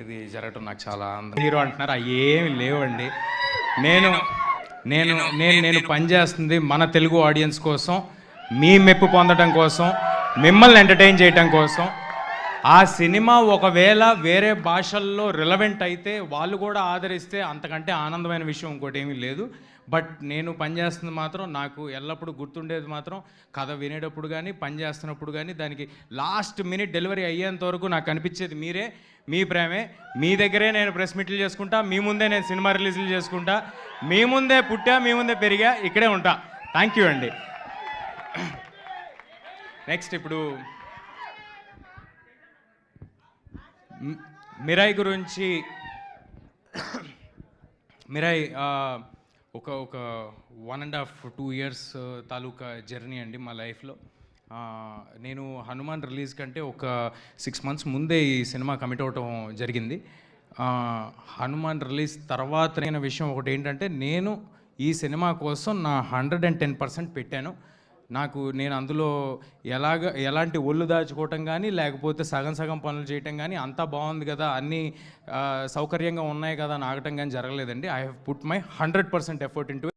ఇది జరగటం నాకు చాలా ఆనందం. హీరో అంటున్నారు, అవి ఏమి లేవండి. నేను నేను నేను నేను పనిచేస్తుంది మన తెలుగు ఆడియన్స్ కోసం, మీ మెప్పు పొందడం కోసం, మిమ్మల్ని ఎంటర్టైన్ చేయడం కోసం. ఆ సినిమా ఒకవేళ వేరే భాషల్లో రిలవెంట్ అయితే వాళ్ళు కూడా ఆదరిస్తే అంతకంటే ఆనందమైన విషయం ఇంకోటి ఏమీ లేదు. బట్ నేను పనిచేస్తుంది మాత్రం నాకు ఎల్లప్పుడూ గుర్తుండేది మాత్రం కథ వినేటప్పుడు కానీ పని చేస్తున్నప్పుడు కానీ దానికి లాస్ట్ మినిట్ డెలివరీ అయ్యేంత వరకు నాకు అనిపించేది మీరే, మీ ప్రేమే. మీ దగ్గరే నేను ప్రెస్ మీట్లు చేసుకుంటా, మీ ముందే నేను సినిమా రిలీజులు చేసుకుంటా, మీ ముందే పుట్టా, మీ ముందే పెరిగా, ఇక్కడే ఉంటా. థ్యాంక్ యూ అండి. నెక్స్ట్ ఇప్పుడు మిరాయి గురించి. మిరాయి ఒక 1.5-2 ఇయర్స్ తాలూకా జర్నీ అండి మా లైఫ్లో. నేను హనుమాన్ రిలీజ్ కంటే ఒక 6 మంత్స్ ముందే ఈ సినిమా కమిట్ అవటం జరిగింది. హనుమాన్ రిలీజ్ తర్వాత అయిన విషయం ఒకటి ఏంటంటే, నేను ఈ సినిమా కోసం నా 110% పెట్టాను. నేను అందులో ఎలాంటి ఒళ్ళు దాచుకోవటం కానీ, లేకపోతే సగం పనులు చేయటం కానీ, అంతా బాగుంది కదా, అన్నీ సౌకర్యంగా ఉన్నాయి కదా అని ఆగటం కానీ జరగలేదండి. I have put my 100% effort into